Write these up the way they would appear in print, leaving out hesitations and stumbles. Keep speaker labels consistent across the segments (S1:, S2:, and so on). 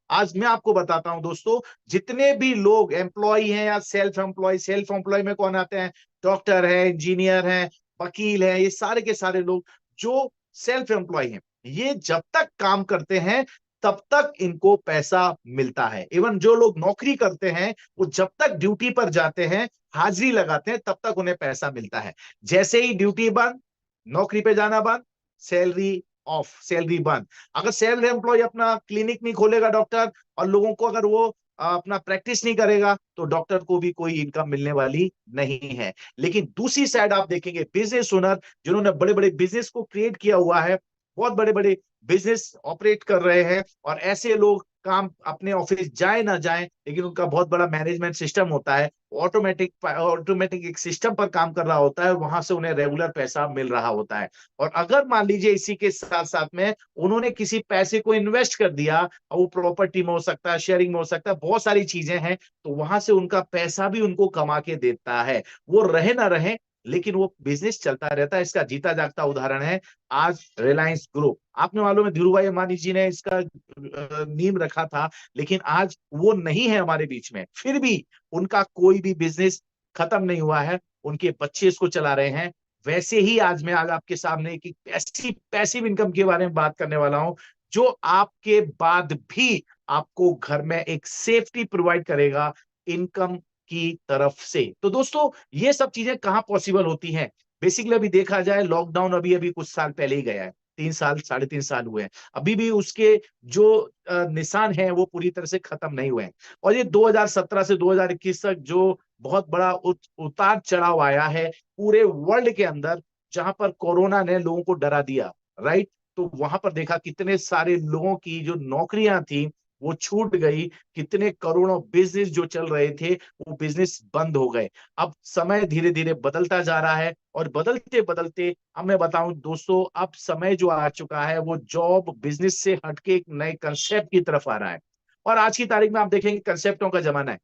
S1: आज मैं आपको बताता हूं दोस्तों, जितने भी लोग एम्प्लॉय हैं या सेल्फ एम्प्लॉय में कौन आते हैं? डॉक्टर है, इंजीनियर हैं, वकील हैं, ये सारे के सारे लोग जो सेल्फ एम्प्लॉय हैं, ये जब तक काम करते हैं तब तक इनको पैसा मिलता है। इवन जो लोग नौकरी करते हैं, वो जब तक ड्यूटी पर जाते हैं, हाजिरी लगाते हैं, तब तक उन्हें पैसा मिलता है। जैसे ही ड्यूटी बंद, नौकरी पे जाना बंद, सैलरी ऑफ, सैलरी बंद। अगर सेल्फ एम्प्लॉय अपना क्लिनिक नहीं खोलेगा डॉक्टर, और लोगों को अगर वो अपना प्रैक्टिस नहीं करेगा, तो डॉक्टर को भी कोई इनकम मिलने वाली नहीं है। लेकिन दूसरी साइड आप देखेंगे, बिजनेस ओनर जिन्होंने बड़े बड़े बिजनेस को क्रिएट किया हुआ है, बहुत बड़े बड़े बिजनेस ऑपरेट कर रहे हैं, और ऐसे लोग काम अपने ऑफिस जाए ना जाए, लेकिन उनका बहुत बड़ा मैनेजमेंट सिस्टम होता है, ऑटोमेटिक एक सिस्टम पर काम कर रहा होता है, वहां से उन्हें रेगुलर पैसा मिल रहा होता है। और अगर मान लीजिए इसी के साथ साथ में उन्होंने किसी पैसे को इन्वेस्ट कर दिया, और वो प्रॉपर्टी में हो सकता है, शेयरिंग में हो सकता है, बहुत सारी चीजें हैं, तो वहां से उनका पैसा भी उनको कमा के देता है। वो रहे ना रहे, लेकिन वो बिजनेस चलता रहता है। इसका जीता जागता उदाहरण है आज रिलायंस ग्रुप। आपने मालूम है धीरू भाई अंबानी जी ने इसका नींव रखा था, लेकिन आज वो नहीं है हमारे बीच में, फिर भी उनका कोई भी बिजनेस खत्म नहीं हुआ है, उनके बच्चे इसको चला रहे हैं। वैसे ही आज आपके सामने एक ऐसी पैसिव इनकम के बारे में बात करने वाला हूं, जो आपके बाद भी आपको घर में एक सेफ्टी प्रोवाइड करेगा इनकम की तरफ से। तो दोस्तों, ये सब चीजें कहां पॉसिबल होती हैं? बेसिकली अभी देखा जाए, लॉकडाउन अभी अभी कुछ साल पहले ही गया है, 3 साल, 3.5 साल हुए हैं। अभी भी उसके जो निशान हैं वो पूरी तरह से खत्म नहीं हुए हैं। और ये 2017 से 2021 तक जो बहुत बड़ा उतार चढ़ाव आया है पूरे वर्ल्ड के अंदर, जहां पर कोरोना ने लोगों को डरा दिया, राइट? तो वहां पर देखा कितने सारे लोगों की जो नौकरियां थी वो छूट गई, कितने करोड़ों बिजनेस जो चल रहे थे वो बिजनेस बंद हो गए। अब समय धीरे धीरे बदलता जा रहा है, और बदलते बदलते अब मैं बताऊं दोस्तों, अब समय जो आ चुका है वो जॉब बिजनेस से हटके एक नए कंसेप्ट की तरफ आ रहा है। और आज की तारीख में आप देखेंगे कंसेप्टों का जमाना है।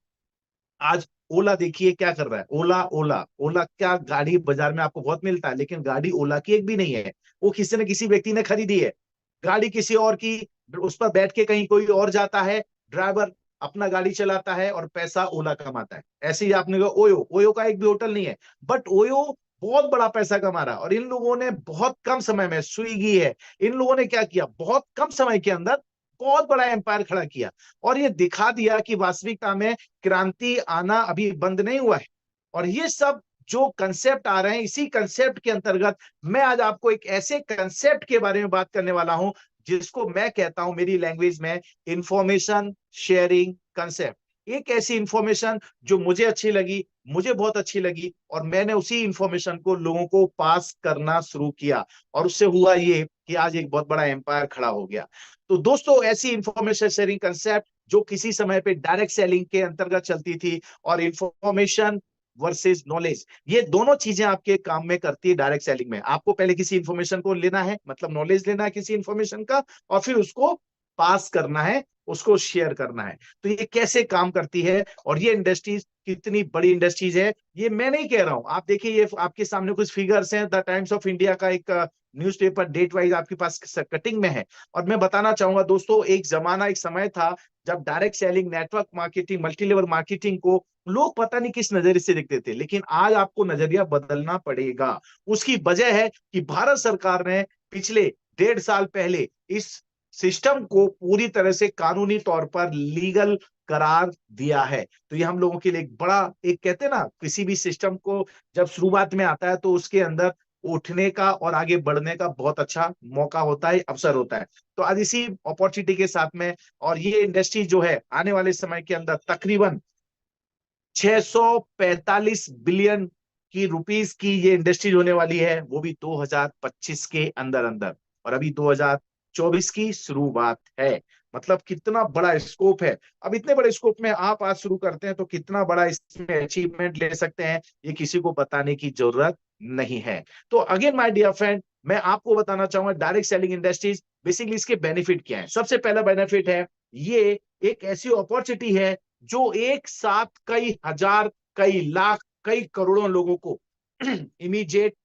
S1: आज ओला देखिए क्या कर रहा है। ओला ओला ओला क्या गाड़ी बाजार में आपको बहुत मिलता है, लेकिन गाड़ी ओला की एक भी नहीं है। वो किसी न किसी व्यक्ति ने खरीदी है, गाड़ी किसी और की, उस पर बैठ के कहीं कोई और जाता है, ड्राइवर अपना गाड़ी चलाता है और पैसा ओला कमाता है। ऐसे ही आपने कहा ओयो, ओयो का एक भी होटल नहीं है, बट ओयो बहुत बड़ा पैसा कमा रहा है। और इन लोगों ने बहुत कम समय में, स्विगी है, इन लोगों ने क्या किया, बहुत कम समय के अंदर बहुत बड़ा एम्पायर खड़ा किया, और ये दिखा दिया कि वास्तविकता में क्रांति आना अभी बंद नहीं हुआ है। और ये सब जो कंसेप्ट आ रहे हैं, इसी कंसेप्ट के अंतर्गत मैं आज आपको एक ऐसे कंसेप्ट के बारे में बात करने वाला हूं, जिसको मैं कहता हूं मेरी लैंग्वेज में इंफॉर्मेशन शेयरिंग कंसेप्ट। एक ऐसी इंफॉर्मेशन जो मुझे अच्छी लगी, मुझे बहुत अच्छी लगी, और मैंने उसी इंफॉर्मेशन को लोगों को पास करना शुरू किया, और उससे हुआ ये कि आज एक बहुत बड़ा एम्पायर खड़ा हो गया। तो दोस्तों, ऐसी इंफॉर्मेशन शेयरिंग कंसेप्ट जो किसी समय पे डायरेक्ट सेलिंग के अंतर्गत चलती थी, और इंफॉर्मेशन वर्सेस नॉलेज, ये दोनों चीजें आपके काम में करती है डायरेक्ट सेलिंग में। आपको पहले किसी इंफॉर्मेशन को लेना है, मतलब नॉलेज लेना है किसी इंफॉर्मेशन का, और फिर उसको पास करना है, उसको शेयर करना है। तो ये कैसे काम करती है, और ये इंडस्ट्रीज कितनी बड़ी इंडस्ट्रीज है, ये मैं नहीं कह रहा हूं। आप देखिए, ये आपके सामने कुछ फिगर्स हैं, द टाइम्स ऑफ इंडिया का एक न्यूज़पेपर डेट वाइज आपके पास कटिंग में है। और मैं बताना चाहूंगा दोस्तों, एक जमाना, एक समय था जब direct selling, network marketing, multi level marketing को लोग पता नहीं किस नजरिए से देखते थे, लेकिन आज आपको नजरिया बदलना पड़ेगा। उसकी वजह है कि भारत सरकार ने पिछले 1.5 साल पहले इस सिस्टम को पूरी तरह से कानूनी तौर पर लीगल करार दिया है। तो ये हम लोगों के लिए एक बड़ा, एक कहते हैं ना, किसी भी सिस्टम को जब शुरुआत में आता है तो उसके अंदर उठने का और आगे बढ़ने का बहुत अच्छा मौका होता है, अवसर होता है। तो आज इसी अपॉर्चुनिटी के साथ में, और ये इंडस्ट्री जो है आने वाले समय के अंदर तकरीबन 645 बिलियन की रुपीस की ये इंडस्ट्री होने वाली है, वो भी 2025 के अंदर अंदर। और अभी 2024 की शुरुआत है। मतलब कितना बड़ा स्कोप है। अब इतने बड़े स्कोप में आप आज शुरू करते हैं तो कितना बड़ा इसमें अचीवमेंट ले सकते हैं, ये किसी को बताने की जरूरत नहीं है। तो अगेन माय डियर फ्रेंड, मैं आपको बताना चाहूंगा डायरेक्ट सेलिंग इंडस्ट्रीज बेसिकली इसके बेनिफिट क्या है। सबसे पहला बेनिफिट है, ये एक ऐसी अपॉर्चुनिटी है जो एक साथ कई हजार, कई लाख, कई करोड़ों लोगों को इमीडिएट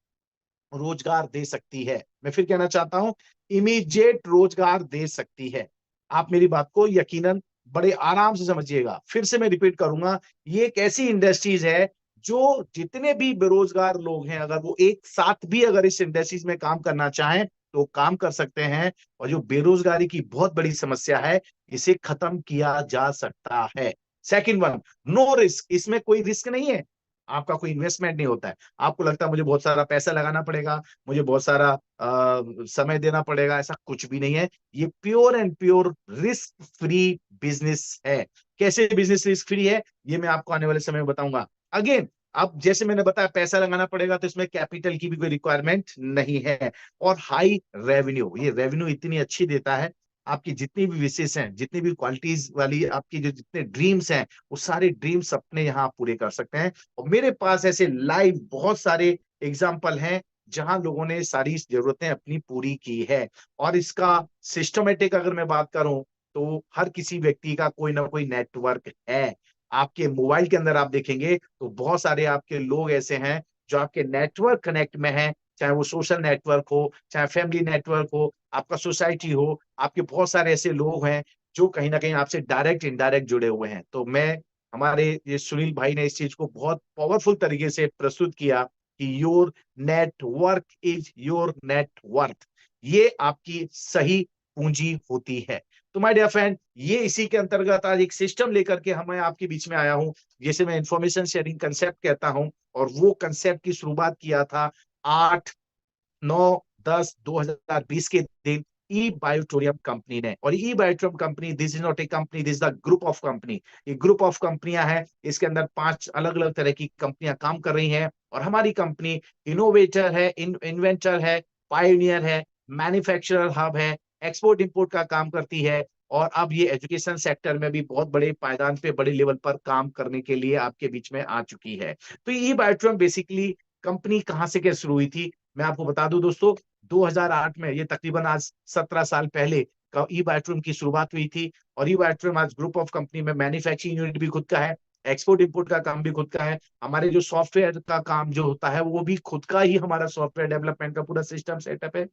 S1: रोजगार दे सकती है। मैं फिर कहना चाहता हूं, इमीडिएट रोजगार दे सकती है। आप मेरी बात को यकीनन बड़े आराम से समझिएगा। फिर से मैं रिपीट करूंगा, ये एक ऐसी इंडस्ट्रीज है जो जितने भी बेरोजगार लोग हैं, अगर वो एक साथ भी अगर इस इंडस्ट्रीज में काम करना चाहें तो काम कर सकते हैं। और जो बेरोजगारी की बहुत बड़ी समस्या है, इसे खत्म किया जा सकता है। सेकंड वन, नो रिस्क, इसमें कोई रिस्क नहीं है। आपका कोई इन्वेस्टमेंट नहीं होता है। आपको लगता है मुझे बहुत सारा पैसा लगाना पड़ेगा, मुझे बहुत सारा समय देना पड़ेगा, ऐसा कुछ भी नहीं है। ये pure and pure risk free business है। कैसे बिजनेस रिस्क फ्री है, ये मैं आपको आने वाले समय में बताऊंगा। अगेन, अब जैसे मैंने बताया पैसा लगाना पड़ेगा, तो इसमें कैपिटल की भी कोई रिक्वायरमेंट नहीं है। और हाई रेवेन्यू, ये रेवेन्यू इतनी अच्छी देता है, आपकी जितनी भी विशेष हैं, जितनी भी क्वालिटीज वाली आपकी जो जितने ड्रीम्स हैं, वो सारे ड्रीम्स अपने यहाँ आप पूरे कर सकते हैं। और मेरे पास ऐसे लाइव बहुत सारे एग्जाम्पल हैं जहां लोगों ने सारी जरूरतें अपनी पूरी की है। और इसका सिस्टमेटिक अगर मैं बात करूं, तो हर किसी व्यक्ति का कोई ना कोई नेटवर्क है। आपके मोबाइल के अंदर आप देखेंगे तो बहुत सारे आपके लोग ऐसे हैं जो आपके नेटवर्क कनेक्ट में हैं, चाहे वो सोशल नेटवर्क हो, चाहे फैमिली नेटवर्क हो, आपका सोसाइटी हो। आपके बहुत सारे ऐसे लोग हैं जो कहीं ना कहीं आपसे डायरेक्ट इनडायरेक्ट जुड़े हुए हैं। तो मैं, हमारे ये सुनील भाई ने इस चीज को बहुत पावरफुल तरीके से प्रस्तुत किया कि your network is your net worth, ये आपकी सही पूंजी होती है। तो माय डियर फ्रेंड, ये इसी के अंतर्गत आज एक सिस्टम लेकर के मैं आपके बीच में आया हूं, जिसे मैं इंफॉर्मेशन शेयरिंग कंसेप्ट कहता हूं। और वो कंसेप्ट की शुरुआत किया था 8-9-10-2020 के दिन ई बायोटोरियम कंपनी ने। और ई Biotorium company, this is not a company, this is the group of company. ये ग्रुप ऑफ कंपनियां हैं, इसके अंदर 5 अलग अलग तरह की कंपनियां काम कर रही हैं। और हमारी कंपनी इनोवेटर है, इन्वेंटर है, पायोनियर है, मैन्युफैक्चरर हब है, एक्सपोर्ट इंपोर्ट का काम करती है। और अब ये एजुकेशन सेक्टर में भी बहुत बड़े पायदान पे, बड़े लेवल पर काम करने के लिए आपके बीच में आ चुकी है। तो ई बायोटोरियम बेसिकली कंपनी कहां से कैसे शुरू हुई थी, मैं आपको बता दूं दोस्तों। 2008 में, ये तकरीबन आज 17 साल पहले का ई बायोट्रियम की शुरुआत हुई थी। और ई बायोट्रियम आज ग्रुप ऑफ कंपनी में मैन्युफैक्चरिंग यूनिट भी खुद का है, एक्सपोर्ट इंपोर्ट का काम भी खुद का है। हमारे जो सॉफ्टवेयर का काम जो होता है वो भी खुद का ही, हमारा सॉफ्टवेयर डेवलपमेंट का पूरा सिस्टम सेटअप है।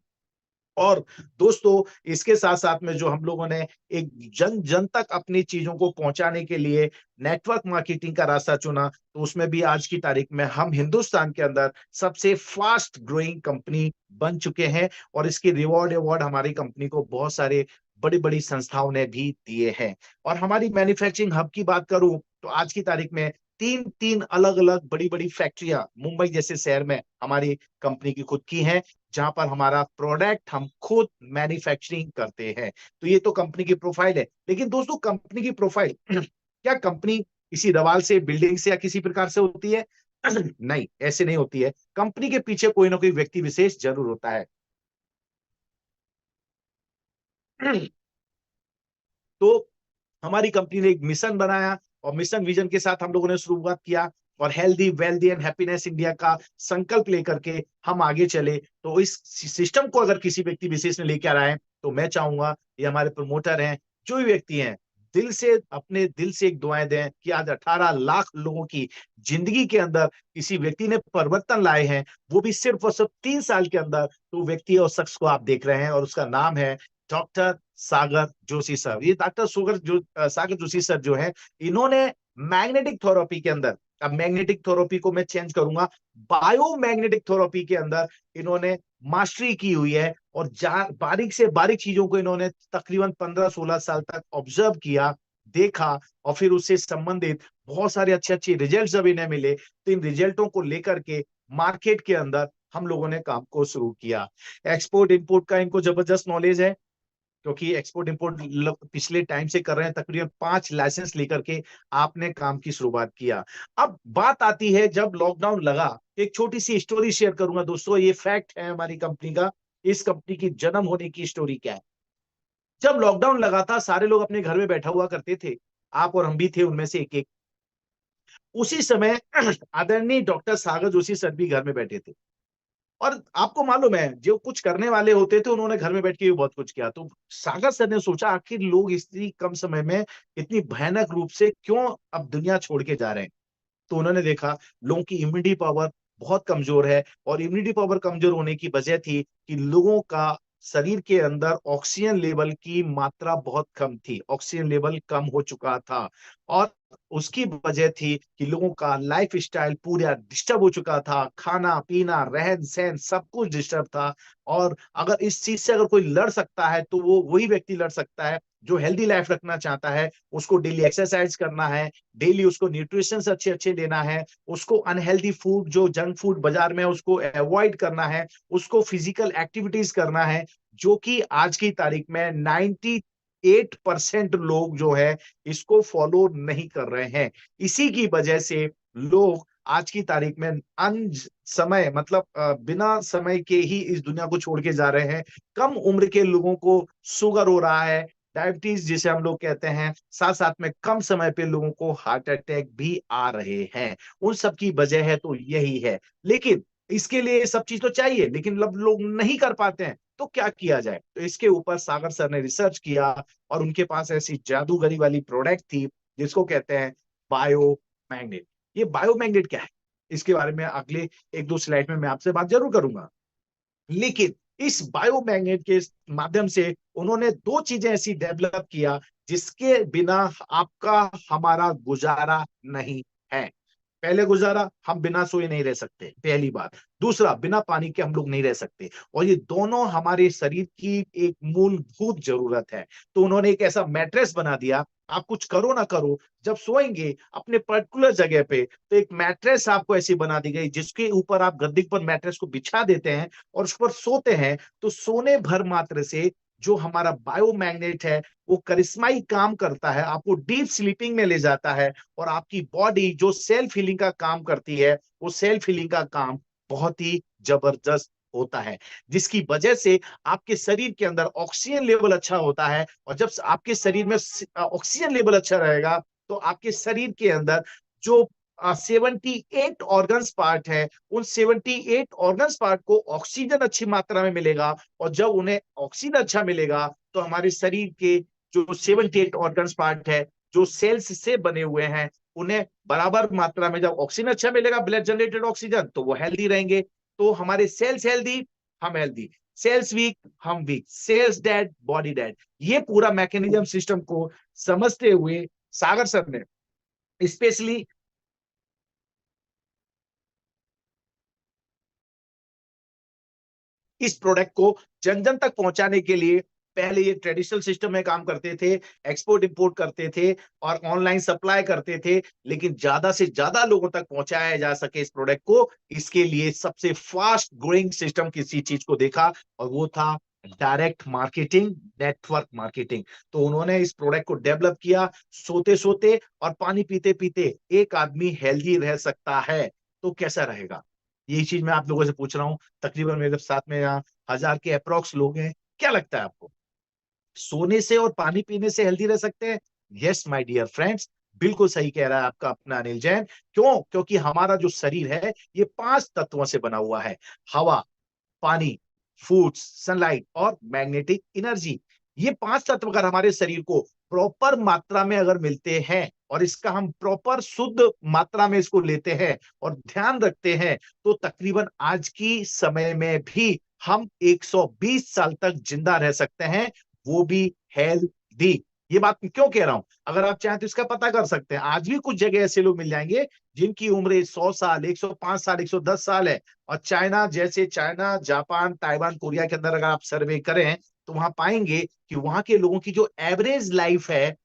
S1: और दोस्तों, इसके साथ साथ में जो हम लोगों ने एक जन जन तक अपनी चीजों को पहुंचाने के लिए नेटवर्क मार्केटिंग का रास्ता चुना, तो उसमें भी आज की तारीख में हम हिंदुस्तान के अंदर सबसे फास्ट ग्रोइंग कंपनी बन चुके हैं। और इसके रिवॉर्ड अवार्ड हमारी कंपनी को बहुत सारे बड़ी बड़ी संस्थाओं ने भी दिए हैं। और हमारी मैन्युफैक्चरिंग हब की बात करूं, तो आज की तारीख में तीन तीन अलग अलग बड़ी बड़ी फैक्ट्रियां मुंबई जैसे शहर में हमारी कंपनी की खुद की हैं, जहां पर हमारा प्रोडक्ट हम खुद मैन्युफैक्चरिंग करते हैं। तो ये तो कंपनी की प्रोफाइल है। लेकिन दोस्तों, कंपनी की प्रोफाइल क्या कंपनी किसी रवाल से, बिल्डिंग से या किसी प्रकार से होती है? नहीं, ऐसे नहीं होती है। कंपनी के पीछे कोई ना कोई व्यक्ति विशेष जरूर होता है। तो हमारी कंपनी ने एक मिशन बनाया, और मिशन विजन के साथ हम लोगों ने शुरुआत किया। और healthy wealthy and happiness India का संकल्प लेकर के हम आगे चले। तो इस सिस्टम को अगर किसी व्यक्ति विशेष ने लेकर आए, तो मैं चाहूंगा, ये हमारे प्रमोटर हैं, जो भी व्यक्ति हैं, दिल से, अपने दिल से एक दुआएं दें कि आज 18 लाख लोगों की जिंदगी के अंदर किसी व्यक्ति ने परिवर्तन लाए हैं, वो भी सिर्फ और सिर्फ 3 साल के अंदर। तो व्यक्ति और शख्स को आप देख रहे हैं, और उसका नाम है डॉक्टर सागर जोशी सर। ये डॉक्टर सागर जोशी सर जो है, इन्होंने मैग्नेटिक थेरेपी के अंदर, अब मैग्नेटिक थेरेपी को मैं चेंज करूंगा, बायो मैग्नेटिक थेरेपी के अंदर इन्होंने मास्टरी की हुई है। और बारीक से बारीक चीजों को इन्होंने तकरीबन 15-16 साल तक ऑब्जर्व किया, देखा। और फिर उससे संबंधित बहुत सारे अच्छे अच्छे रिजल्ट जब इन्हें मिले, तो इन रिजल्टों को लेकर के मार्केट के अंदर हम लोगों ने काम को शुरू किया। एक्सपोर्ट इंपोर्ट का इनको जबरदस्त नॉलेज है, क्योंकि एक्सपोर्ट इंपोर्ट पिछले टाइम से कर रहे हैं। तकरीबन 5 लाइसेंस लेकर के आपने काम की शुरुआत किया। अब बात आती है जब लॉकडाउन लगा, एक छोटी सी स्टोरी शेयर करूंगा दोस्तों, ये फैक्ट है हमारी कंपनी का। इस कंपनी की जन्म होने की स्टोरी क्या है? जब लॉकडाउन लगा था, सारे लोग अपने घर में बैठा हुआ करते थे, आप और हम भी थे उनमें से एक एक। उसी समय आदरणीय डॉक्टर सागर जोशी सर भी घर में बैठे थे। और आपको मालूम है, जो कुछ करने वाले होते थे, उन्होंने घर में बैठ के भी बहुत कुछ किया। तो सागर सर ने सोचा, आखिर लोग इतनी कम समय में इतनी भयानक रूप से क्यों अब दुनिया छोड़ के जा रहे हैं? तो उन्होंने देखा लोगों की इम्यूनिटी पावर बहुत कमजोर है। और इम्यूनिटी पावर कमजोर होने की वजह थी कि लोगों का शरीर के अंदर ऑक्सीजन लेवल की मात्रा बहुत कम थी, ऑक्सीजन लेवल कम हो चुका था। और उसकी वजह थी कि लोगों का लाइफ स्टाइल पूरा डिस्टर्ब हो चुका था, खाना पीना रहन सहन सब कुछ डिस्टर्ब था। और अगर इस चीज से अगर कोई लड़ सकता है तो वो वही व्यक्ति लड़ सकता है जो हेल्दी लाइफ रखना चाहता है। उसको डेली एक्सरसाइज करना है, डेली उसको न्यूट्रिशन अच्छे अच्छे लेना है, उसको अनहेल्दी फूड जो जंक फूड बाजार में है, उसको अवॉइड करना है, उसको फिजिकल एक्टिविटीज करना है, जो कि आज की तारीख में 98% लोग जो है इसको फॉलो नहीं कर रहे हैं। इसी की वजह से लोग आज की तारीख में अन समय मतलब बिना समय के ही इस दुनिया को छोड़ के जा रहे हैं। कम उम्र के लोगों को शुगर हो रहा है, डायबिटीज जिसे हम लोग कहते हैं, साथ साथ में कम समय पे लोगों को हार्ट अटैक भी आ रहे हैं। उन सब की वजह है तो यही है। लेकिन इसके लिए ये सब चीज तो चाहिए, लेकिन लोग नहीं कर पाते हैं, तो क्या किया जाए? तो इसके ऊपर सागर सर ने रिसर्च किया और उनके पास ऐसी जादूगरी वाली प्रोडक्ट थी जिसको कहते हैं बायो मैग्नेट। ये बायो मैग्नेट क्या है, इसके बारे में अगले एक दो स्लाइड में मैं आपसे बात जरूर करूंगा। लेकिन इस बायोमैग्नेट के माध्यम से उन्होंने दो चीजें ऐसी डेवलप किया जिसके बिना आपका हमारा गुजारा नहीं है। पहले गुजारा, हम बिना सोए नहीं रह सकते, पहली बात। दूसरा, बिना पानी के हम लोग नहीं रह सकते। और ये दोनों हमारे शरीर की एक मूलभूत जरूरत है। तो उन्होंने एक ऐसा मैट्रेस बना दिया, आप कुछ करो ना करो, जब सोएंगे अपने पर्टिकुलर जगह पे, तो एक मैट्रेस आपको ऐसी बना दी गई जिसके ऊपर आप गद्दे पर मैट्रेस को बिछा देते हैं और उस पर सोते हैं। तो सोने भर मात्र से जो हमारा बायोमैग्नेट है वो करिश्माई काम करता है, आपको डीप स्लीपिंग में ले जाता है। और आपकी बॉडी जो सेल्फ हीलिंग का काम करती है, वो सेल्फ हीलिंग का काम बहुत ही जबरदस्त होता है, जिसकी वजह से आपके शरीर के अंदर ऑक्सीजन लेवल अच्छा होता है। और जब आपके शरीर में ऑक्सीजन लेवल अच्छा रहेगा तो आपके शरीर के अंदर जो 78 ऑर्गन्स पार्ट है, उन 78 ऑर्गन्स पार्ट को ऑक्सीजन अच्छी मात्रा में मिलेगा। और जब उन्हें ऑक्सीजन अच्छा मिलेगा तो हमारे शरीर के जो 78 ऑर्गन्स पार्ट है, जो सेल्स से बने हुए हैं, उन्हें बराबर मात्रा में जब ऑक्सीजन अच्छा मिलेगा, ब्लड जनरेटेड ऑक्सीजन, तो वो हेल्दी रहेंगे। तो हमारे सेल्स हेल्दी, हम हेल्दी। सेल्स वीक, हम weak. Cells dead, body dead. ये पूरा मैकेनिज्म सिस्टम को समझते हुए सागर सर ने स्पेशली इस प्रोडक्ट को जन जन तक पहुंचाने के लिए, पहले ये ट्रेडिशनल सिस्टम में काम करते थे, एक्सपोर्ट इंपोर्ट करते थे और ऑनलाइन सप्लाई करते थे। लेकिन ज्यादा से ज्यादा लोगों तक पहुंचाया जा सके इस प्रोडक्ट को, इसके लिए सबसे फास्ट ग्रोइंग सिस्टम किसी चीज को देखा, और वो था डायरेक्ट मार्केटिंग, नेटवर्क मार्केटिंग। तो उन्होंने इस प्रोडक्ट को डेवलप किया। सोते सोते और पानी पीते पीते एक आदमी हेल्दी रह सकता है, तो कैसा रहेगा? यही चीज मैं आप लोगों से पूछ रहा हूँ। तकरीबन मेरे साथ में यहाँ 1000 के अप्रोक्स लोग हैं। क्या लगता है आपको, सोने से और पानी पीने से हेल्दी रह सकते हैं? यस माय डियर फ्रेंड्स, बिल्कुल सही कह रहा है आपका अपना अनिल जैन। क्यों? क्योंकि हमारा जो शरीर है ये 5 तत्वों से बना हुआ है: हवा, पानी, फूड्स, सनलाइट और मैग्नेटिक एनर्जी। ये 5 तत्व अगर हमारे शरीर को प्रॉपर मात्रा में अगर मिलते हैं और इसका हम प्रॉपर शुद्ध मात्रा में इसको लेते हैं और ध्यान रखते हैं, तो तकरीबन आज की समय में भी हम 120 साल तक जिंदा रह सकते हैं, वो भी हेल्दी। ये बात मैं क्यों कह रहा हूं, अगर आप चाहें तो इसका पता कर सकते हैं। आज भी कुछ जगह ऐसे लोग मिल जाएंगे जिनकी उम्र 100 साल, 105 साल, 110 साल है। और चाइना जैसे, चाइना, जापान, ताइवान, कोरिया के अंदर अगर आप सर्वे करें तो वहां पाएंगे कि वहां के लोगों की जो एवरेज लाइफ है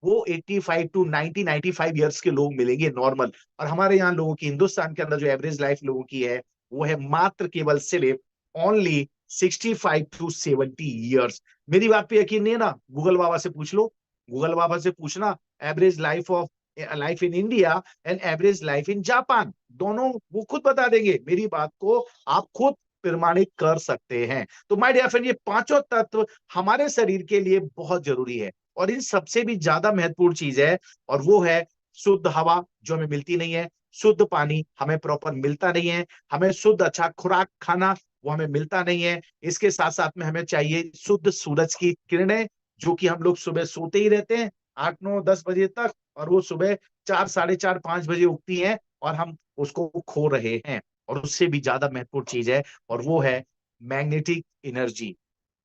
S1: वो 85 टू 95 ईयर्स के लोग मिलेंगे नॉर्मल। और हमारे यहाँ लोगों की, हिंदुस्तान के अंदर जो एवरेज लाइफ लोगों की है वो है मात्र केवल सिर्फ ओनली 65 टू 70 ईयर्स। मेरी बात पे यकीन नहीं है ना, गूगल बाबा से पूछ लो। गूगल बाबा से पूछना average life in India and average life in Japan, दोनों वो खुद बता देंगे। मेरी बात को आप खुद प्रमाणित कर सकते हैं। तो माय डियर फ्रेंड, ये पांचों तत्व हमारे शरीर के लिए बहुत जरूरी है। और इन सबसे भी ज्यादा महत्वपूर्ण चीज है, और वो है शुद्ध हवा जो हमें मिलती नहीं है, शुद्ध पानी हमें प्रॉपर मिलता नहीं है, हमें शुद्ध अच्छा खुराक खाना वो हमें मिलता नहीं है। इसके साथ साथ में हमें चाहिए शुद्ध सूरज की किरणें, जो कि हम लोग सुबह सोते ही रहते हैं 8 9 10 बजे तक, और वो सुबह 4 4:30 5 बजे उगती हैं और हम उसको खो रहे हैं। और उससे भी ज्यादा महत्वपूर्ण चीज है, और वो है मैग्नेटिक एनर्जी।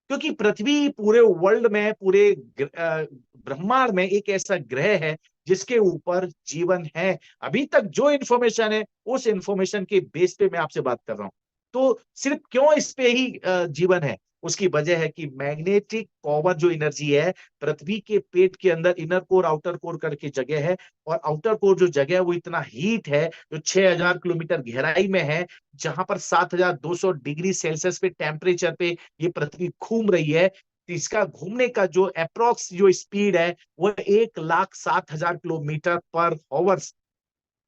S1: क्योंकि पृथ्वी पूरे वर्ल्ड में, पूरे ब्रह्मांड में एक ऐसा ग्रह है जिसके ऊपर जीवन है। अभी तक जो इन्फॉर्मेशन है उस इन्फॉर्मेशन के बेस पे मैं आपसे बात कर रहा हूं। तो सिर्फ क्यों इस पे ही जीवन है, उसकी वजह है कि मैग्नेटिक पावर जो एनर्जी है, पृथ्वी के पेट के अंदर इनर कोर आउटर कोर करके जगह है, और आउटर कोर जो जगह है वो इतना हीट है, जो 6000 किलोमीटर गहराई में है, जहां पर 7200 डिग्री सेल्सियस पे टेम्परेचर पे ये पृथ्वी घूम रही है। तो इसका घूमने का जो अप्रोक्स जो स्पीड है वो 1,07,000 किलोमीटर पर आवर्स।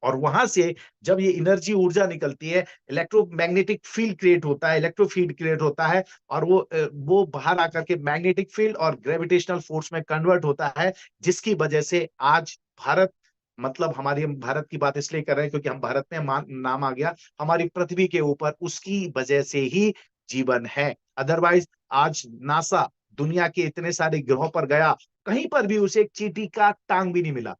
S1: और वहां से जब ये एनर्जी ऊर्जा निकलती है, इलेक्ट्रोमैग्नेटिक फील्ड क्रिएट होता है, इलेक्ट्रोफील्ड क्रिएट होता है, और वो बाहर आकर के मैग्नेटिक फील्ड और ग्रेविटेशनल फोर्स में कन्वर्ट होता है, जिसकी वजह से आज भारत, मतलब हमारी, हम भारत की बात इसलिए कर रहे हैं क्योंकि हम भारत में नाम आ गया, हमारी पृथ्वी के ऊपर उसकी वजह से ही जीवन है। अदरवाइज आज नासा दुनिया के इतने सारे ग्रहों पर गया, कहीं पर भी उसे एक चींटी का टांग भी नहीं मिला।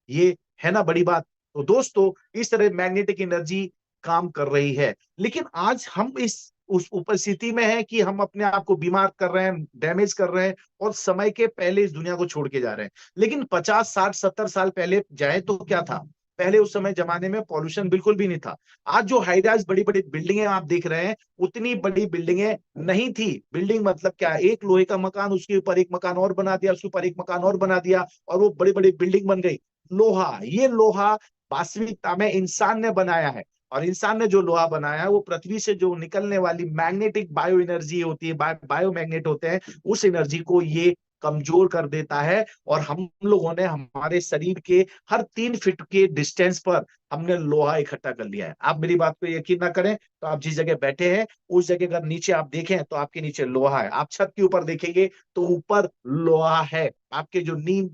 S1: ये है ना बड़ी बात। तो दोस्तों, इस तरह मैग्नेटिक एनर्जी काम कर रही है। लेकिन आज हम इस उस उपस्थिति में है कि हम अपने आप को बीमार कर रहे हैं, डैमेज कर रहे हैं, और समय के पहले इस दुनिया को छोड़ के जा रहे हैं। लेकिन 50, 60, 70 साल पहले जाए तो क्या था? पहले उस समय जमाने में पॉल्यूशन बिल्कुल भी नहीं था। आज जो हाई राइज बड़ी बड़ी बिल्डिंगें आप देख रहे हैं, उतनी बड़ी बिल्डिंगें नहीं थी। बिल्डिंग मतलब क्या, एक लोहे का मकान, उसके ऊपर एक मकान और बना दिया, उसके ऊपर एक मकान और बना दिया, और वो बड़ी बड़ी बिल्डिंग बन गई। लोहा, ये लोहा वास्तविकता में इंसान ने बनाया है, और इंसान ने जो लोहा बनाया है वो पृथ्वी से जो निकलने वाली मैग्नेटिक बायो एनर्जी होती है, बायो मैग्नेट होते हैं, उस एनर्जी को ये कमजोर कर देता है। और हम लोगों ने हमारे शरीर के हर 3 फीट के डिस्टेंस पर हमने लोहा इकट्ठा कर लिया है। आप मेरी बात पे यकीन ना करें तो आप जिस जगह बैठे हैं उस जगह अगर नीचे आप देखें तो आपके नीचे लोहा है, आप छत के ऊपर देखेंगे तो ऊपर लोहा है, आपके जो नीम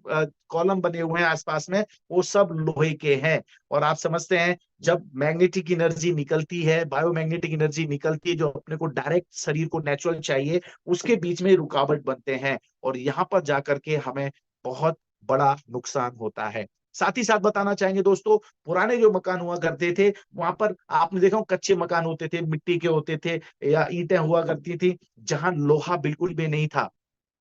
S1: कॉलम बने हुए हैं आसपास में वो सब लोहे के हैं। और आप समझते हैं, जब मैग्नेटिक एनर्जी निकलती है, बायोमैग्नेटिक एनर्जी निकलती है, जो अपने को डायरेक्ट शरीर को नेचुरल चाहिए, उसके बीच में रुकावट बनते हैं, और यहाँ पर जाकर के हमें बहुत बड़ा नुकसान होता है। साथ ही साथ बताना चाहेंगे दोस्तों, पुराने जो मकान हुआ करते थे, वहां पर आपने देखा हो, कच्चे मकान होते थे, मिट्टी के होते थे, या ईंटें हुआ करती थी, जहां लोहा बिल्कुल भी नहीं था।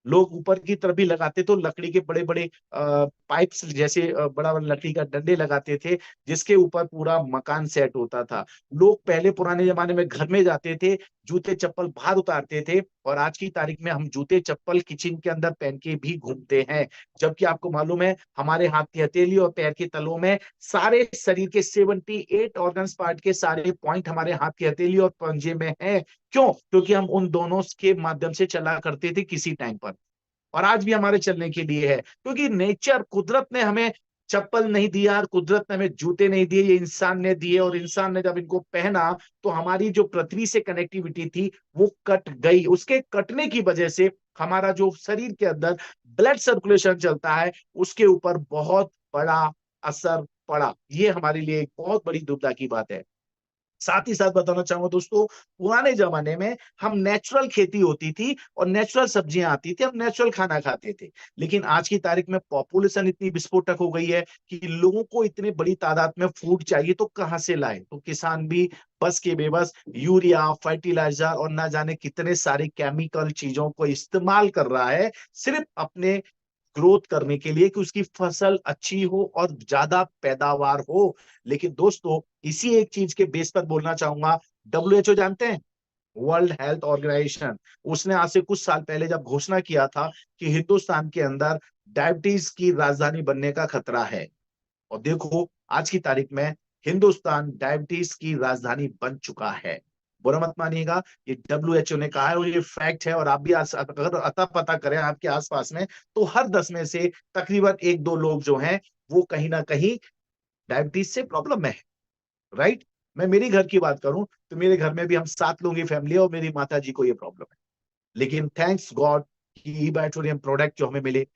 S1: लोग ऊपर की तरफ भी लगाते तो लकड़ी के बड़े बड़े पाइप्स जैसे बड़ा बड़ा लकड़ी का डंडे लगाते थे, जिसके ऊपर पूरा मकान सेट होता था। लोग पहले पुराने जमाने में घर में जाते थे, जूते चप्पल बाहर उतारते थे, और आज की तारीख में हम जूते चप्पल किचन के अंदर पहन के भी घूमते हैं। जबकि आपको मालूम है, हमारे हाथ की हथेली और पैर के तलों में सारे शरीर के 78 ऑर्गन्स पार्ट के सारे पॉइंट हमारे हाथ की हथेली और पंजे में है। क्यों? क्योंकि हम उन दोनों के माध्यम से चला करते थे किसी टाइम पर, और आज भी हमारे चलने के लिए है। क्योंकि नेचर, कुदरत ने हमें चप्पल नहीं दिया, कुदरत ने हमें जूते नहीं दिए, ये इंसान ने दिए, और इंसान ने जब इनको पहना तो हमारी जो पृथ्वी से कनेक्टिविटी थी वो कट गई। उसके कटने की वजह से हमारा जो शरीर के अंदर ब्लड सर्कुलेशन चलता है उसके ऊपर बहुत बड़ा असर पड़ा। ये हमारे लिए एक बहुत बड़ी दुविधा की बात है। साथ ही साथ बताना चाहूंगा दोस्तों, पुराने जमाने में हम नेचुरल खेती होती थी और नेचुरल सब्जियां आती थी, हम नेचुरल खाना खाते थे। लेकिन आज की तारीख में पॉपुलेशन इतनी विस्फोटक हो गई है कि लोगों को इतनी बड़ी तादाद में फूड चाहिए, तो कहां से लाए? तो किसान भी बस के बेबस यूरिया, फर्टिलाइजर और ना जाने कितने सारे केमिकल चीजों को इस्तेमाल कर रहा है, सिर्फ अपने ग्रोथ करने के लिए, कि उसकी फसल अच्छी हो और ज्यादा पैदावार हो। लेकिन दोस्तों, इसी एक चीज के बेस पर बोलना चाहूंगा, डब्ल्यूएचओ जानते हैं, वर्ल्ड हेल्थ ऑर्गेनाइजेशन, उसने आज से कुछ साल पहले जब घोषणा किया था कि हिंदुस्तान के अंदर डायबिटीज की राजधानी बनने का खतरा है, और देखो आज की तारीख में हिंदुस्तान डायबिटीज की राजधानी बन चुका है। बुरा मत मानिएगा, ये डब्ल्यूएचओ ने कहा है और ये फैक्ट है। और आप भी अगर अता पता करें आपके आसपास में, तो हर 10 में से तकरीबन 1-2 लोग जो हैं वो कहीं ना कहीं डायबिटीज से प्रॉब्लम में है। राइट? मैं मेरी घर की बात करूं तो मेरे घर में भी हम 7 लोगों की फैमिली है, और मेरी माता जी को ये प्रॉब्लम है। लेकिन थैंक्स गॉड कि ई पेट्रोलियम प्रोडक्ट जो हमें मिले,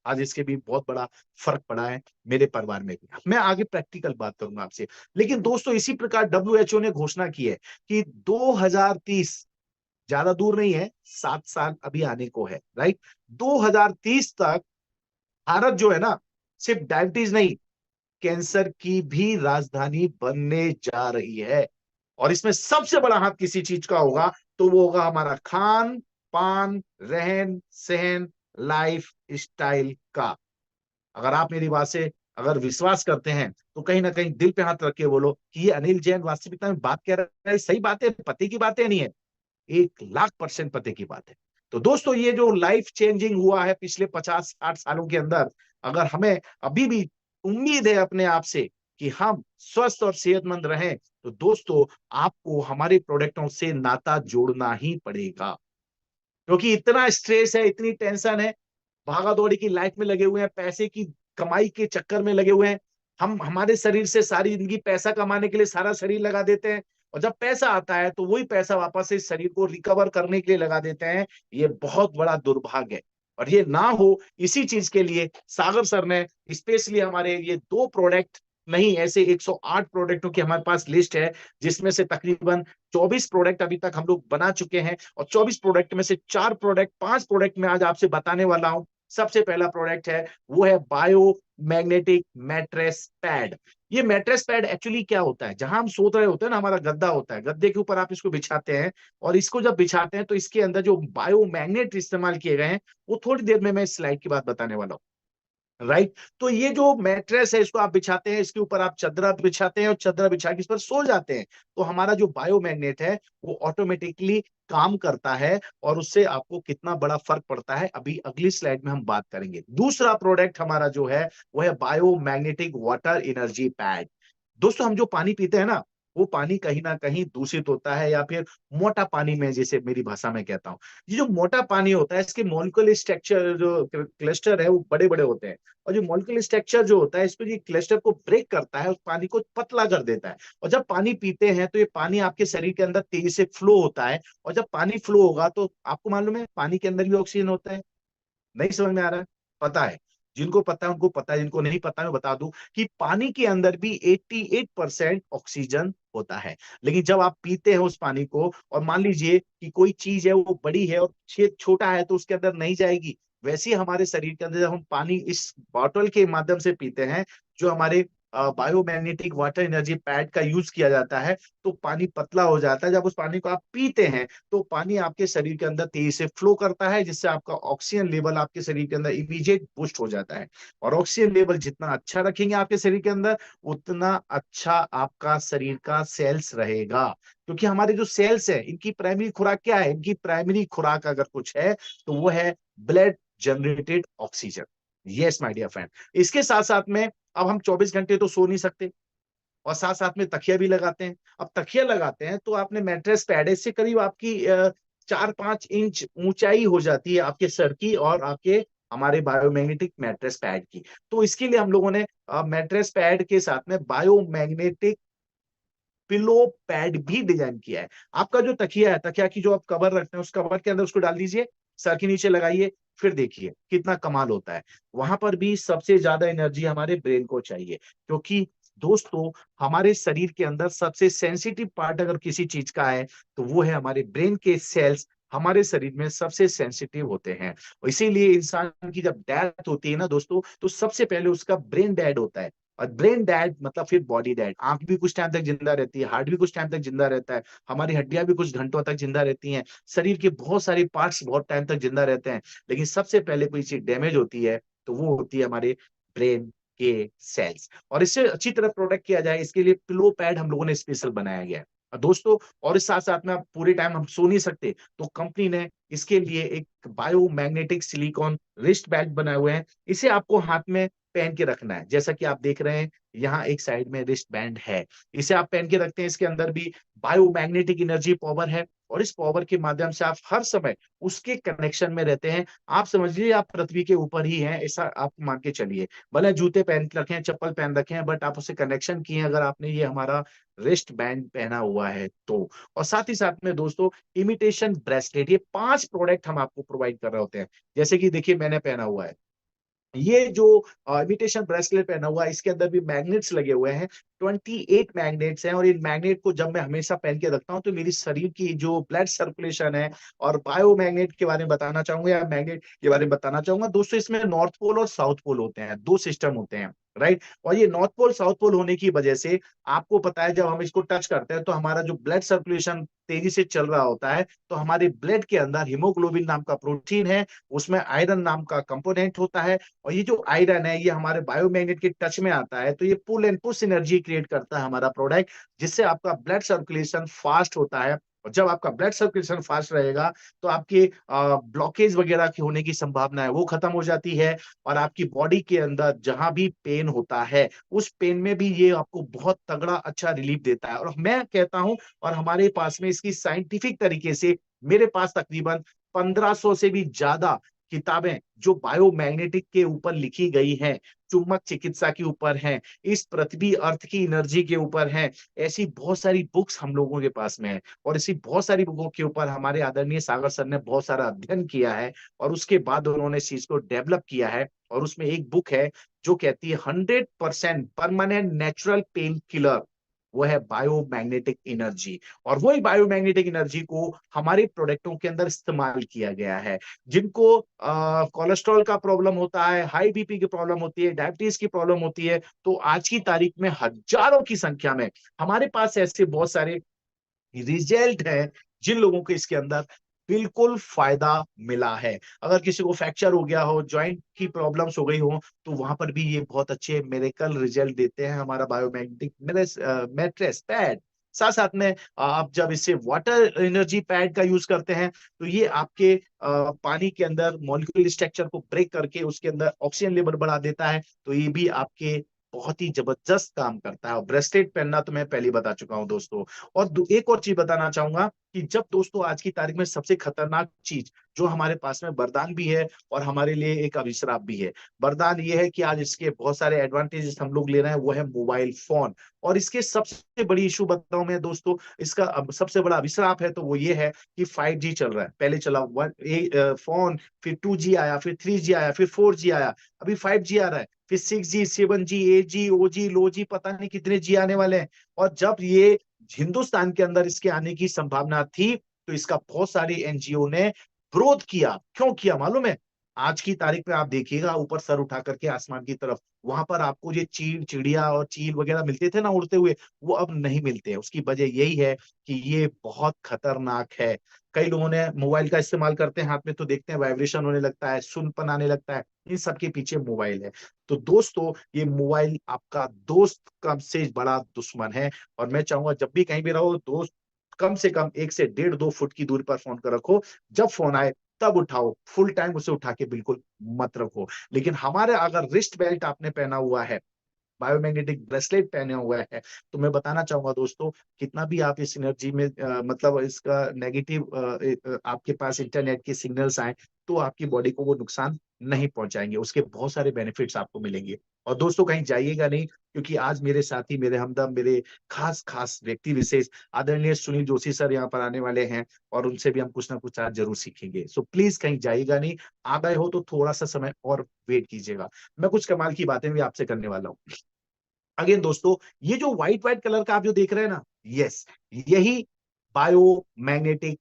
S1: आज इसके भी बहुत बड़ा फर्क पड़ा है मेरे परिवार में भी। मैं आगे प्रैक्टिकल बात करूंगा आपसे। लेकिन दोस्तों, इसी प्रकार डब्ल्यूएचओ ने घोषणा की है कि 2030, ज्यादा दूर नहीं है, 7 साल अभी आने को है, राइट? 2030 तक भारत जो है ना, सिर्फ डायबिटीज नहीं, कैंसर की भी राजधानी बनने जा रही है। और इसमें सबसे बड़ा हाथ किसी चीज का होगा तो वो होगा हमारा खान पान रहन सहन लाइफ स्टाइल का। अगर आप मेरी बात से अगर विश्वास करते हैं तो कहीं ना कहीं दिल पे हाथ रख के बोलो कि ये अनिल जैन वास्तविकता में बात कह रहा है, सही बात है, पते की बातें नहीं है, 1,00,000% पते की बात है। तो दोस्तों ये जो लाइफ चेंजिंग हुआ है पिछले 50-60 सालों के अंदर, अगर हमें अभी भी उम्मीद है अपने आप से कि हम स्वस्थ और सेहतमंद रहें, तो दोस्तों आपको हमारे प्रोडक्टों से नाता जोड़ना ही पड़ेगा। क्योंकि इतना स्ट्रेस है, इतनी टेंशन है, भागा दौड़ी की लाइफ में लगे हुए हैं, पैसे की कमाई के चक्कर में लगे हुए हैं। हम हमारे शरीर से सारी जिंदगी पैसा कमाने के लिए सारा शरीर लगा देते हैं, और जब पैसा आता है तो वही पैसा वापस से इस शरीर को रिकवर करने के लिए लगा देते हैं। ये बहुत बड़ा दुर्भाग्य है। और ये ना हो इसी चीज के लिए सागर सर ने स्पेशली हमारे ये 2 प्रोडक्ट नहीं, ऐसे 108 प्रोडक्टों की हमारे पास लिस्ट है, जिसमें से तकरीबन 24 प्रोडक्ट अभी तक हम लोग बना चुके हैं। और 24 प्रोडक्ट में से 5 प्रोडक्ट में आज आपसे बताने वाला हूं। सबसे पहला प्रोडक्ट है वो है बायो मैग्नेटिक मैट्रेस पैड। ये मैट्रेस पैड एक्चुअली क्या होता है, जहां हम सो रहे होते हैं ना, हमारा गद्दा होता है, गद्दे के ऊपर आप इसको बिछाते हैं, और इसको जब बिछाते हैं तो इसके अंदर जो बायो मैग्नेट इस्तेमाल किए गए हैं वो थोड़ी देर में मैं इस स्लाइड की बात बताने वाला हूँ। राइट, तो ये जो मैट्रेस है इसको आप बिछाते हैं, इसके ऊपर आप चदरा बिछाते हैं और चदरा बिछा के इस पर सो जाते हैं, तो हमारा जो बायो मैग्नेट है वो ऑटोमेटिकली काम करता है, और उससे आपको कितना बड़ा फर्क पड़ता है अभी अगली स्लाइड में हम बात करेंगे। दूसरा प्रोडक्ट हमारा जो है वो है bio magnetic water energy pad. दोस्तों हम जो पानी पीते हैं ना, वो पानी कहीं ना कहीं दूषित होता है, या फिर मोटा पानी में, जैसे मेरी भाषा में कहता हूँ, ये जो मोटा पानी होता है इसके मॉलिक्यूलर स्ट्रक्चर जो क्लस्टर है वो बड़े बड़े होते हैं, और जो मॉलिक्यूलर स्ट्रक्चर जो होता है इसको, ये क्लस्टर को ब्रेक करता है, उस पानी को पतला कर देता है। और जब पानी पीते हैं तो ये पानी आपके शरीर के अंदर तेजी से फ्लो होता है, और जब पानी फ्लो होगा तो आपको मालूम है पानी के अंदर भी ऑक्सीजन होता है। नहीं समझ में आ रहा है? पता है, जिनको पता है उनको पता है, जिनको नहीं पता मैं बता दूं कि पानी के अंदर भी 88% ऑक्सीजन होता है। लेकिन जब आप पीते हैं उस पानी को, और मान लीजिए कि कोई चीज है वो बड़ी है और छेद छोटा है, तो उसके अंदर नहीं जाएगी। वैसे ही हमारे शरीर के अंदर जब हम पानी इस बॉटल के माध्यम से पीते हैं, जो हमारे बायोमैग्नेटिक वाटर एनर्जी पैड का यूज किया जाता है, तो पानी पतला हो जाता है। जब उस पानी को आप पीते हैं तो पानी आपके शरीर के अंदर तेजी से फ्लो करता है, जिससे आपका ऑक्सीजन लेवल आपके शरीर के अंदर इमीडिएट बूस्ट हो जाता है। और ऑक्सीजन लेवल जितना अच्छा रखेंगे आपके शरीर के अंदर, उतना अच्छा आपका शरीर का सेल्स रहेगा। क्योंकि हमारे जो सेल्स है इनकी प्राइमरी खुराक क्या है, इनकी प्राइमरी खुराक अगर कुछ है तो वो है blood generated oxygen. Yes my dear friend, इसके साथ साथ में अब हम 24 घंटे तो सो नहीं सकते, और साथ साथ में तकिया भी लगाते हैं। अब तकिया लगाते हैं तो आपने मैट्रेस पैड है, इससे करीब आपकी 4-5 इंच ऊंचाई हो जाती है आपके सर की और आपके हमारे बायोमैग्नेटिक मैट्रेस पैड की। तो इसके लिए हम लोगों ने मैट्रेस पैड के साथ में बायोमैग्नेटिक पिलो पैड भी डिजाइन किया है। आपका जो तकिया है, तकिया की जो आप कवर रखते हैं, उस कवर के अंदर उसको डाल दीजिए, सर के नीचे लगाइए, फिर देखिए कितना कमाल होता है। वहां पर भी सबसे ज्यादा एनर्जी हमारे ब्रेन को चाहिए, क्योंकि दोस्तों हमारे शरीर के अंदर सबसे सेंसिटिव पार्ट अगर किसी चीज का है तो वो है हमारे ब्रेन के सेल्स। हमारे शरीर में सबसे सेंसिटिव होते हैं, और इसीलिए इंसान की जब डेथ होती है ना दोस्तों, तो सबसे पहले उसका ब्रेन डेड होता है। और ब्रेन डेड मतलब फिर बॉडी डेड, आंख भी कुछ टाइम तक जिंदा रहती है, हार्ट भी कुछ टाइम तक जिंदा रहता है, हमारी हड्डियां भी कुछ घंटों तक जिंदा रहती हैं, शरीर के बहुत सारे पार्ट्स बहुत टाइम तक जिंदा रहते हैं। लेकिन सबसे पहले कोई चीज डैमेज होती है तो वो होती है हमारे ब्रेन के सेल्स। और इससे अच्छी तरह प्रोटेक्ट किया जाए, इसके लिए पिलो पैड हम लोगों ने स्पेशल बनाया गया है। और दोस्तों और इस साथ साथ में आप पूरे टाइम हम सो नहीं सकते, तो कंपनी ने इसके लिए एक बायोमैग्नेटिक सिलिकॉन रिस्ट बैंड बनाए हुए हैं। इसे आपको हाथ में पहन के रखना है, जैसा कि आप देख रहे हैं यहाँ एक साइड में रिस्ट बैंड है, इसे आप पहन के रखते हैं। इसके अंदर भी बायोमैग्नेटिक एनर्जी पावर है, और इस पावर के माध्यम से आप हर समय उसके कनेक्शन में रहते हैं। आप समझ लीजिए आप पृथ्वी के ऊपर ही हैं, ऐसा आप मान के चलिए। भले जूते पहन के रखे हैं, चप्पल पहन रखे हैं, बट आप उससे कनेक्शन किए हैं अगर आपने ये हमारा रिस्ट बैंड पहना हुआ है तो। और साथ ही साथ में दोस्तों इमिटेशन ब्रेसलेट, ये 5 प्रोडक्ट हम आपको प्रोवाइड कर रहे होते हैं। जैसे कि देखिए मैंने पहना हुआ है ये जो इमिटेशन ब्रेसलेट पहना हुआ है, इसके अंदर भी मैग्नेट्स लगे हुए हैं। 28 मैग्नेट्स हैं, और इन मैग्नेट को जब मैं हमेशा पहन के रखता हूं तो मेरी शरीर की जो ब्लड सर्कुलेशन है, और बायो मैग्नेट के बारे में बताना चाहूंगा या मैग्नेट के बारे में बताना चाहूंगा दोस्तों, इसमें नॉर्थ पोल और साउथ पोल होते हैं, 2 सिस्टम होते हैं। राइट। और ये नॉर्थ पोल साउथ पोल होने की वजह से आपको पता है, जब हम इसको टच करते हैं तो हमारा जो ब्लड सर्कुलेशन तेजी से चल रहा होता है, तो हमारे ब्लड के अंदर हीमोग्लोबिन नाम का प्रोटीन है, उसमें आयरन नाम का कंपोनेंट होता है, और ये जो आयरन है ये हमारे बायोमैग्नेट के टच में आता है, तो ये pull and push energy create करता है हमारा प्रोडक्ट, जिससे आपका ब्लड सर्कुलेशन फास्ट होता है। और जब आपका ब्लड सर्कुलेशन फास्ट रहेगा तो आपके ब्लॉकेज वगैरह की होने की संभावना है वो खत्म हो जाती है, और आपकी बॉडी के अंदर जहां भी पेन होता है उस पेन में भी ये आपको बहुत तगड़ा अच्छा रिलीफ देता है। और मैं कहता हूं, और हमारे पास में इसकी साइंटिफिक तरीके से मेरे पास तकरीबन 1500 से भी ज्यादा किताबें जो बायोमैग्नेटिक के ऊपर लिखी गई हैं, चुंबक चिकित्सा के ऊपर हैं, इस पृथ्वी अर्थ की एनर्जी के ऊपर हैं, ऐसी बहुत सारी बुक्स हम लोगों के पास में है। और ऐसी बहुत सारी बुकों के ऊपर हमारे आदरणीय सागर सर ने बहुत सारा अध्ययन किया है, और उसके बाद उन्होंने इस चीज को डेवलप किया है। और उसमें एक बुक है जो कहती है 100% परमानेंट नेचुरल पेन किलर, वो है बायोमैग्नेटिक एनर्जी। और वही बायोमैग्नेटिक एनर्जी को हमारे प्रोडक्टों के अंदर इस्तेमाल किया गया है। जिनको कोलेस्ट्रॉल का प्रॉब्लम होता है, हाई बीपी की प्रॉब्लम होती है, डायबिटीज की प्रॉब्लम होती है, तो आज की तारीख में हजारों की संख्या में हमारे पास ऐसे बहुत सारे रिजल्ट है जिन लोगों को इसके अंदर बिल्कुल फायदा मिला है। अगर किसी को फ्रैक्चर हो गया हो, जॉइंट की प्रॉब्लम्स हो गई हो, तो वहां पर भी ये बहुत अच्छे मेडिकल रिजल्ट देते हैं हमारा बायोमैग्नेटिक मैट्रेस पैड। साथ साथ में आप जब इससे वाटर एनर्जी पैड का यूज करते हैं, तो ये आपके पानी के अंदर मॉलिक्यूलर स्ट्रक्चर को ब्रेक करके उसके अंदर ऑक्सीजन लेवल बढ़ा देता है, तो ये भी आपके बहुत ही जबरदस्त काम करता है। और ब्रेसलेट पहनना तो मैं पहले ही बता चुका हूं दोस्तों। और एक और चीज बताना चाहूंगा कि जब दोस्तों आज की तारीख में सबसे खतरनाक चीज जो हमारे पास में वरदान भी है और हमारे लिए एक अभिश्राप भी है। वरदान ये है कि आज इसके बहुत सारे एडवांटेजेस हम लोग ले रहे हैं, वो है मोबाइल फोन। और इसके सबसे बड़ी इशू बताऊं मैं दोस्तों, इसका सबसे बड़ा अभिश्राप है तो वो ये है कि 5G चल रहा है। पहले चला फोन, फिर 2G आया, फिर 3G आया, फिर 4G आया, अभी 5G आ रहा है, फिर 6G, 7G, 8G, OG, लो जी, पता नहीं कितने जी आने वाले हैं। और जब ये हिंदुस्तान के अंदर इसके आने की संभावना थी, तो इसका बहुत सारी एनजीओ ने विरोध किया। क्यों किया मालूम है? आज की तारीख में आप देखिएगा ऊपर सर उठा करके आसमान की तरफ, वहां पर आपको ये चिड़िया और चील वगैरह मिलते थे ना उड़ते हुए, वो अब नहीं मिलते हैं। उसकी वजह यही है कि ये बहुत खतरनाक है। कई लोगों ने मोबाइल का इस्तेमाल करते हैं, हाथ में तो देखते हैं वाइब्रेशन होने लगता है, सुनपन आने लगता है, इन सबके पीछे मोबाइल है। तो दोस्तों, ये मोबाइल आपका दोस्त कम से बड़ा दुश्मन है। और मैं चाहूंगा जब भी कहीं भी रहो, दोस्त कम से कम 1 से 1.5 2 फुट की दूरी पर फोन कर रखो। जब फोन आए तब उठाओ, फुल टाइम उसे उठा के बिल्कुल मत रखो। लेकिन हमारे अगर रिस्ट बेल्ट आपने पहना हुआ है, बायोमैग्नेटिक ब्रेसलेट पहने हुए हैं, तो मैं बताना चाहूंगा दोस्तों, कितना भी आप इस एनर्जी में मतलब इसका नेगेटिव आपके पास इंटरनेट के सिग्नल्स आए, तो आपकी बॉडी को वो नुकसान नहीं पहुंचाएंगे। उसके बहुत सारे बेनिफिट्स आपको मिलेंगे। और दोस्तों, कहीं जाइएगा नहीं, क्योंकि आज मेरे साथी, मेरे हमदम, मेरे खास खास व्यक्ति विशेष आदरणीय सुनील जोशी सर यहाँ पर आने वाले हैं, और उनसे भी हम कुछ ना कुछ आज जरूर सीखेंगे। सो प्लीज कहीं जाइएगा नहीं। आ गए हो तो थोड़ा सा समय और वेट कीजिएगा, मैं कुछ कमाल की बातें भी आपसे करने वाला हूँ। अगेन दोस्तों, ये जो व्हाइट व्हाइट कलर का आप जो देख रहे हैं ना, यस, यही बायोमैग्नेटिक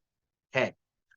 S1: है।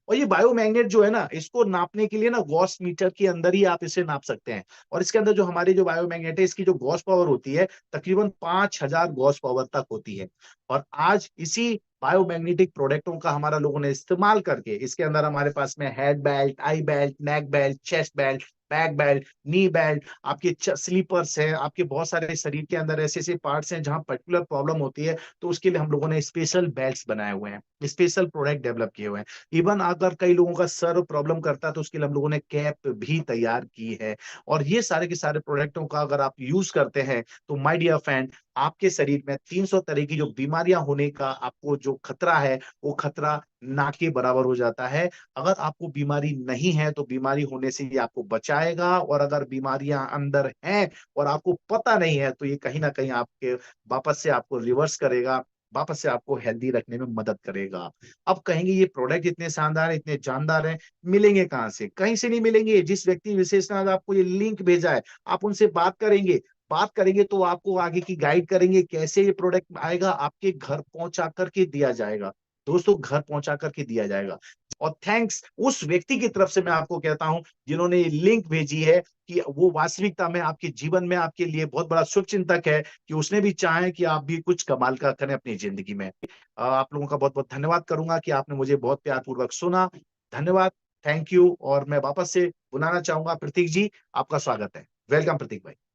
S1: और ये बायोमैग्नेट जो है ना, इसको नापने के लिए ना गॉस मीटर के अंदर ही आप इसे नाप सकते हैं। और इसके अंदर जो हमारी जो बायोमैग्नेट है, इसकी जो गॉस पावर होती है तकरीबन 5000 गॉस पावर तक होती है। और आज इसी बायोमैग्नेटिक प्रोडक्टों का हमारा लोगों ने इस्तेमाल करके, इसके अंदर हमारे पास में head belt, I belt, neck belt, chest belt, back belt, knee belt, आपके स्लीपर्स हैं, आपके बहुत सारे शरीर के अंदर ऐसे ऐसे पार्ट्स हैं जहां पर्टिकुलर प्रॉब्लम होती है, तो उसके लिए हम लोगों ने स्पेशल बेल्ट्स बनाए हुए हैं, स्पेशल प्रोडक्ट डेवलप किए हुए हैं। इवन अगर कई लोगों का सर प्रॉब्लम करता है, तो उसके लिए हम लोगों ने कैप भी तैयार की है। और ये सारे के सारे प्रोडक्टों का अगर आप यूज करते हैं, तो माय डियर फ्रेंड, आपके शरीर में 300 तरह की जो बीमारियां होने का आपको जो खतरा है, वो खतरा ना के बराबर हो जाता है। अगर आपको बीमारी नहीं है तो बीमारी होने से ये आपको बचाएगा, और अगर बीमारियां अंदर हैं और आपको पता नहीं है, तो ये कहीं ना कहीं आपके वापस से आपको रिवर्स करेगा, वापस से आपको हेल्दी रखने में मदद करेगा। अब कहेंगे ये प्रोडक्ट इतने शानदार है, इतने जानदार हैं, मिलेंगे कहाँ से? कहीं से नहीं मिलेंगे। जिस व्यक्ति विशेष ने आज आपको ये लिंक भेजा है, आप उनसे बात करेंगे, बात करेंगे तो आपको आगे की गाइड करेंगे, कैसे ये प्रोडक्ट आएगा, आपके घर पहुंचा करके दिया जाएगा। दोस्तों घर पहुंचा करके दिया जाएगा। और थैंक्स उस व्यक्ति की तरफ से मैं आपको कहता हूं जिन्होंने ये लिंक भेजी है, कि वो वास्तविकता में आपके जीवन में आपके लिए बहुत बड़ा शुभचिंतक है, कि उसने भी चाहा है कि आप भी कुछ कमाल का करें अपनी जिंदगी में। आप लोगों का बहुत बहुत धन्यवाद करूंगा कि आपने मुझे बहुत प्यार पूर्वक सुना। धन्यवाद। Thank you. और मैं वापस से बुलाना चाहूंगा प्रतीक जी, आपका स्वागत है। वेलकम प्रतीक भाई।